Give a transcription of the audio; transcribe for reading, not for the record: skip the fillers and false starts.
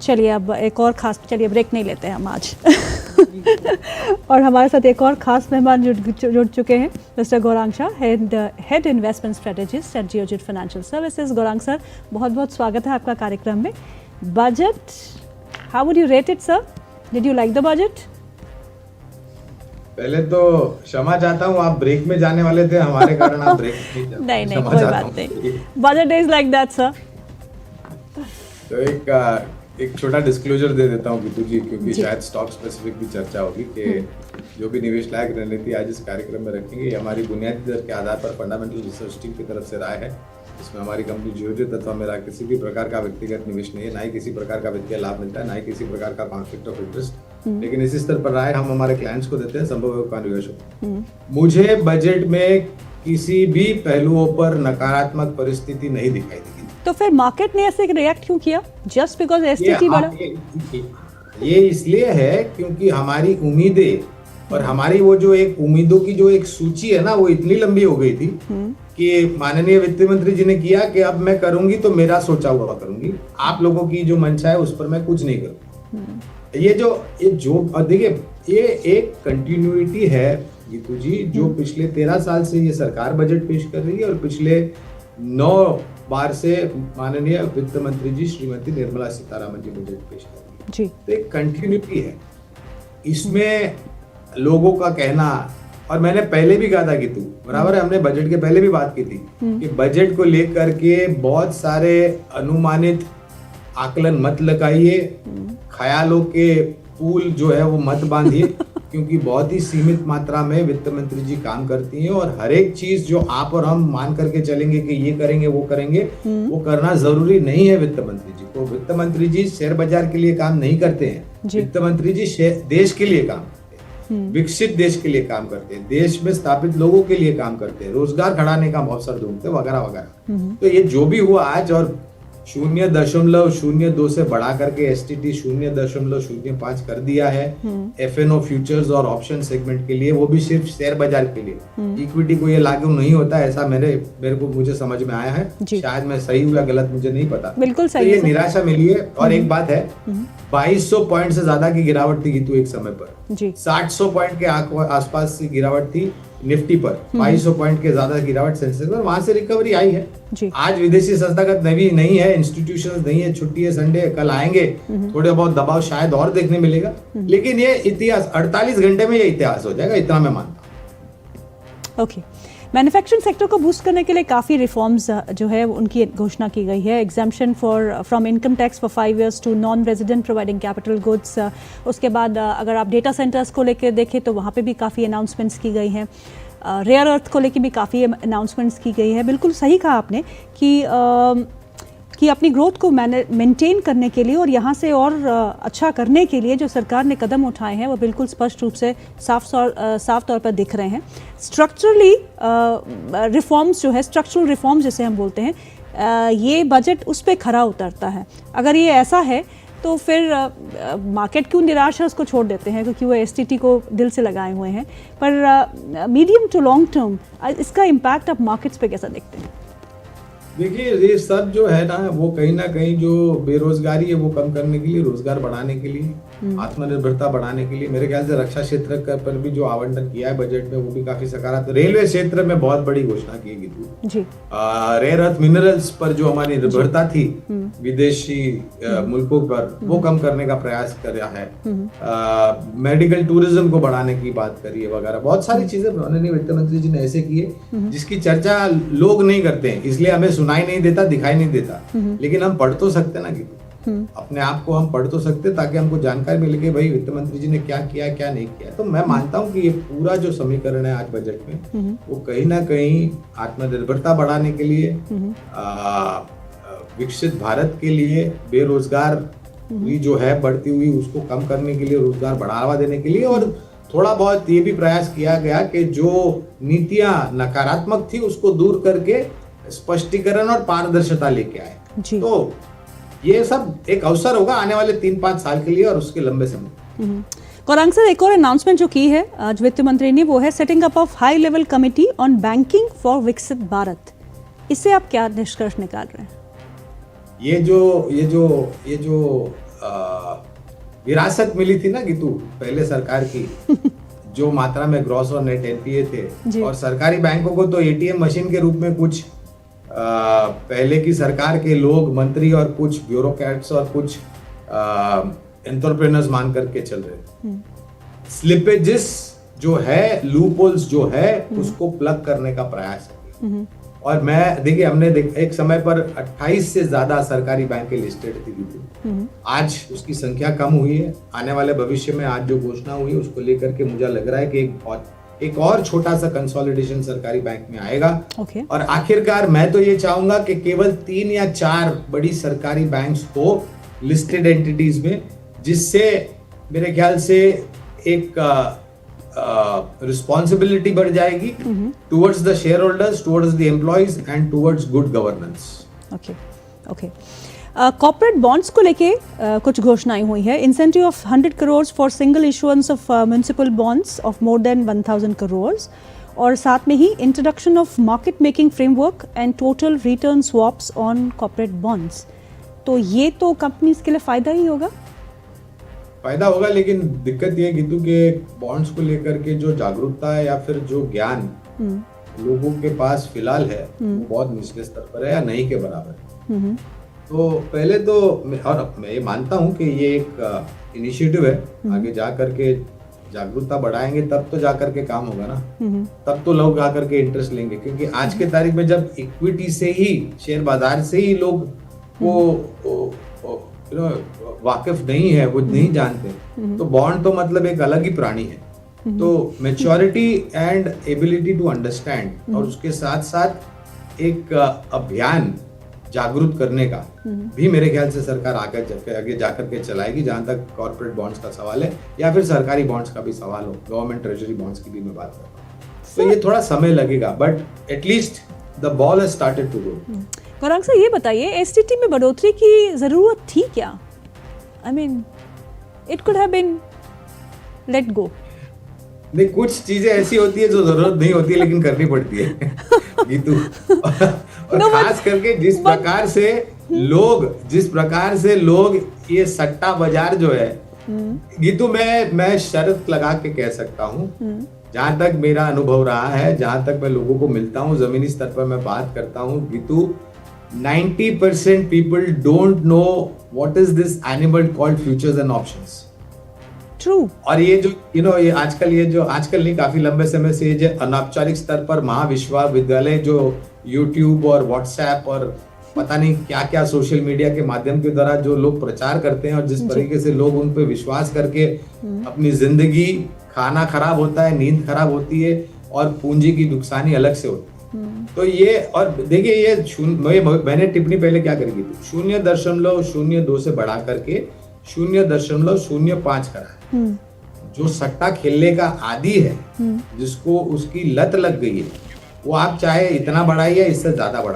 चलिए अब एक और खास, चलिए ब्रेक नहीं लेते हैं हम आज और हमारे साथ एक और खास मेहमान जुड़ चुके हैं, mister Gaurang Shah, head investment strategist at Geojit financial services. Gaurang sir, बहुत बहुत स्वागत है आपका कार्यक्रम में। Budget, how would you rate it sir? Did you like the budget? पहले तो क्षमा चाहता हूँ, आप ब्रेक में जाने वाले थे, हमारे कारण आप ब्रेक नहीं नहीं कोई बात नहीं, budget is like that sir. तो एक छोटा डिस्क्लोजर दे देता हूँ गीतू जी, क्योंकि शायद स्टॉक स्पेसिफिक भी चर्चा होगी कि जो भी निवेश लायक रणनीति आज इस कार्यक्रम में रखेंगे, ये हमारी बुनियादी दर के आधार पर फंडामेंटल रिसर्च टीम की तरफ से राय है। इसमें हमारी कंपनी जियोजित तथा मेरा किसी भी प्रकार का व्यक्तिगत निवेश नहीं है, ना ही किसी प्रकार का वित्तीय लाभ मिलता है, ना ही किसी प्रकार का कॉन्फ्लिक्ट ऑफ इंटरेस्ट। लेकिन इसी स्तर पर राय हम हमारे क्लाइंट्स को देते हैं, संभव का निवेशों। मुझे बजट में किसी भी पहलुओं पर नकारात्मक परिस्थिति नहीं दिखाई दी। तो फिर मार्केट ने ऐसे रिएक्ट क्यों किया? जस्ट बिकॉज एसटीटी बढ़ा? ये इसलिए है क्योंकि हमारी उम्मीदें और हमारी वो जो एक उम्मीदों की जो एक सूची है ना, वो इतनी लंबी हो गई थी कि माननीय वित्त मंत्री जी ने किया कि अब मैं करूंगी तो मेरा सोचा हुआ करूंगी, आप लोगों की जो मंशा है उस पर मैं कुछ नहीं करूंगा। ये जो देखिए, ये एक कंटिन्यूटी है गीतू जी, जो पिछले 13 साल से ये सरकार बजट पेश कर रही है और पिछले 9 बार से माननीय वित्त मंत्री जी श्रीमती निर्मला सीतारामन जी बजट पेश कर रही है जी। तो एक कंटिन्यूटी है इसमें, लोगों का कहना, और मैंने पहले भी कहा था कि तू बराबर है, हमने बजट के पहले भी बात की थी कि बजट को लेकर के बहुत सारे अनुमानित आकलन मत लगाइए, ख्यालों के पुल जो है वो मत बांधिए क्योंकि बहुत ही सीमित मात्रा में वित्त मंत्री जी काम करती हैं और हर एक चीज जो आप और हम मान करके चलेंगे कि ये करेंगे वो करेंगे, वो करना जरूरी नहीं है वित्त मंत्री जी को। वित्त मंत्री जी शेयर बाजार के लिए काम नहीं करते हैं, वित्त मंत्री जी देश के लिए काम करते हैं, विकसित देश के लिए काम करते हैं, देश में स्थापित लोगों के लिए काम करते हैं, रोजगार बढ़ाने का अवसर ढूंढते हैं, वगैरह वगैरह। तो ये जो भी हुआ आज, और 0.02 से बढ़ा करके एसटीटी 0.05 कर दिया है एफएनओ फ्यूचर्स और ऑप्शन सेगमेंट के लिए, वो भी सिर्फ शेयर बाजार के लिए। इक्विटी को ये लागू नहीं होता, ऐसा मेरे को मुझे समझ में आया है, शायद मैं सही हूँ या गलत मुझे नहीं पता। बिल्कुल सही। तो ये निराशा मिली है। और एक बात है, 2200 पॉइंट से ज्यादा की गिरावट थी गीतू एक समय पर, 700 पॉइंट के आसपास की गिरावट थी निफ्टी पर, 2200 पॉइंट के ज्यादा गिरावट सेंसेक्स पर, वहां से रिकवरी आई है। आज विदेशी संस्थागत नहीं है, इंस्टीट्यूशंस नहीं है, छुट्टी है, संडे, कल आएंगे, थोड़े बहुत दबाव शायद और देखने मिलेगा, लेकिन ये इतिहास 48 घंटे में ये इतिहास हो जाएगा, इतना मैं मानता हूँ। ओके, मैन्युफैक्चरिंग सेक्टर को बूस्ट करने के लिए काफ़ी रिफॉर्म्स जो है उनकी घोषणा की गई है। Exemption from income tax for 5 years to non resident providing capital goods. उसके बाद अगर आप डेटा सेंटर्स को लेकर देखें तो वहाँ पे भी काफ़ी अनाउंसमेंट्स की गई हैं। रेयर अर्थ को लेकर भी काफ़ी अनाउंसमेंट्स की गई है। बिल्कुल सही कहा आपने कि अपनी ग्रोथ को मेंटेन करने के लिए और यहाँ से और अच्छा करने के लिए जो सरकार ने कदम उठाए हैं वो बिल्कुल स्पष्ट रूप से साफ तौर पर दिख रहे हैं। स्ट्रक्चरली रिफॉर्म्स जो है, स्ट्रक्चरल रिफॉर्म्स जिसे हम बोलते हैं, ये बजट उस पर खरा उतरता है। अगर ये ऐसा है तो फिर मार्केट क्यों निराश है, उसको छोड़ देते हैं क्योंकि वो एसटीटी को दिल से लगाए हुए हैं। पर मीडियम टू लॉन्ग टर्म इसका इम्पैक्ट आप मार्केट्स पे कैसा देखते हैं? देखिए, ये सब जो है ना, वो कहीं ना कहीं जो बेरोजगारी है वो कम करने के लिए, रोजगार बढ़ाने के लिए, आत्मनिर्भरता बढ़ाने के लिए, मेरे ख्याल से रक्षा क्षेत्र पर भी जो आवंटन किया है बजट में वो भी काफी सकारात्मक। रेलवे क्षेत्र में बहुत बड़ी घोषणा की गई, रेयर अर्थ मिनरल्स पर जो हमारी निर्भरता थी विदेशी मुल्कों पर, वो कम करने का प्रयास कर रहा है। मेडिकल टूरिज्म को बढ़ाने की बात करी है, वगैरह बहुत सारी चीजें माननीय वित्त मंत्री जी ने ऐसे की है जिसकी चर्चा लोग नहीं करते हैं, इसलिए हमें सुनाई नहीं देता, दिखाई नहीं देता, लेकिन हम पढ़ तो सकते ना कि अपने आप को हम पढ़ तो सकते, ताकि हमको जानकारी मिले कि भाई वित्त मंत्री जी ने क्या किया क्या नहीं किया। तो मैं मानता हूं कि ये पूरा जो समीकरण है आज बजट में, वो कहीं ना कहीं आत्मनिर्भरता बढ़ाने के लिए, विकसित भारत के लिए, बेरोजगार जो है बढ़ती हुई उसको कम करने के लिए, रोजगार बढ़ावा देने के लिए, और थोड़ा बहुत ये भी प्रयास किया गया कि जो नीतियां नकारात्मक थी उसको दूर करके स्पष्टीकरण और पारदर्शिता लेके आए। तो ये सब एक अवसर होगा आने वाले 3-5 साल के लिए और उसके लंबे समय। गौरांग सर, एक और अनाउंसमेंट जो की है आज वित्त मंत्री ने, वो है setting up of high level committee on banking for विकसित भारत। इससे आप क्या निष्कर्ष निकाल रहे हैं? ये जो विरासत मिली थी ना गीतू पहले सरकार की, जो मात्रा में ग्रॉस और नेट एनपीए थे, और सरकारी बैंकों को तो एटीएम मशीन के रूप में कुछ पहले की सरकार के लोग, मंत्री और कुछ ब्यूरोक्रेट्स और कुछ एंटरप्रेन्योर्स मान करके चल रहे थे। स्लिपेजेस जो है, लूपहोल्स जो है, उसको प्लग करने का प्रयास है। और मैं देखिए, हमने एक समय पर 28 से ज्यादा सरकारी बैंकें लिस्टेड थी, आज उसकी संख्या कम हुई है। आने वाले भविष्य में आज जो घोषणा हुई है उसको लेकर के मुझे लग रहा है कि एक और छोटा सा कंसोलिडेशन सरकारी बैंक में आएगा। और आखिरकार मैं तो ये चाहूंगा कि केवल 3 या 4 बड़ी सरकारी बैंक्स हो लिस्टेड एंटिटीज में, जिससे मेरे ख्याल से एक रिस्पॉन्सिबिलिटी बढ़ जाएगी towards the shareholders, towards the employees and towards good governance. Okay corporate bonds को लेके कुछ घोषणाएं हुई है। Incentive of 100 crore for single issuance of municipal bonds of more than 1000 crore, और साथ में ही introduction of market making framework and total return swaps on corporate bonds. तो ये तो कंपनीज के लिए फायदा ही होगा। फायदा होगा, लेकिन दिक्कत ये गीतू के बॉन्ड्स को लेकर के जो जागरूकता है या फिर जो ज्ञान लोगों के पास फिलहाल है वो बहुत निचले स्तर पर है या नहीं के बराबर है। तो पहले तो और मैं ये मानता हूँ कि ये एक इनिशिएटिव है, आगे जा करके जागरूकता बढ़ाएंगे तब तो जा करके काम होगा ना, तब तो लोग आकर के इंटरेस्ट लेंगे। क्योंकि आज के तारीख में जब इक्विटी से ही, शेयर बाजार से ही लोग वो वाकिफ नहीं है, वो नहीं जानते, तो बॉन्ड तो मतलब एक अलग ही प्राणी है। तो maturity and ability to understand, और उसके साथ साथ एक अभियान जागरूक करने का भी मेरे ख्याल से सरकार आगे जाकर के चलाएगी, जहां तक कॉर्पोरेट बॉन्ड्स का सवाल है या फिर सरकारी बॉन्ड्स का भी सवाल हो, गवर्नमेंट ट्रेजरी बॉन्ड्स की भी मैं बात कर रहा हूँ। तो ये थोड़ा समय लगेगा, but at least the ball has started to go. Gaurang sir, ये बताइए, एसटीटी में बढ़ोतरी की जरूरत थी क्या? I mean it could have been let go. नहीं, कुछ चीजें ऐसी होती है जो जरूरत नहीं होती है लेकिन करनी पड़ती है गीतू। और खास करके जिस प्रकार से लोग ये सट्टा बाजार जो है गीतू, मैं शर्त लगा के कह सकता हूँ, जहां तक मेरा अनुभव रहा है, जहां तक मैं लोगों को मिलता हूँ, जमीनी स्तर पर मैं बात करता हूँ Geetu, 90% people don't know what is this animal called futures and options. True. और ये जो ये आजकल नहीं, काफी लंबे समय से ये जो अनौपचारिक स्तर पर महाविश्वविद्यालय जो YouTube और WhatsApp और पता नहीं क्या क्या सोशल मीडिया के माध्यम के द्वारा जो लोग प्रचार करते हैं, और जिस तरीके से लोग उन पर विश्वास करके अपनी जिंदगी, खाना खराब होता है, नींद खराब होती है, और पूंजी की नुकसानी अलग से होती है। तो ये, और देखिए ये मैंने टिप्पणी पहले क्या करी थी, 0.02 से बढ़ा करके 0.05 करा है। जो सट्टा खेलने का आदी है, जिसको उसकी लत लग गई है, वो आप चाहे इतना बढ़ाइए, इससे ज्यादा बढ़ाइए।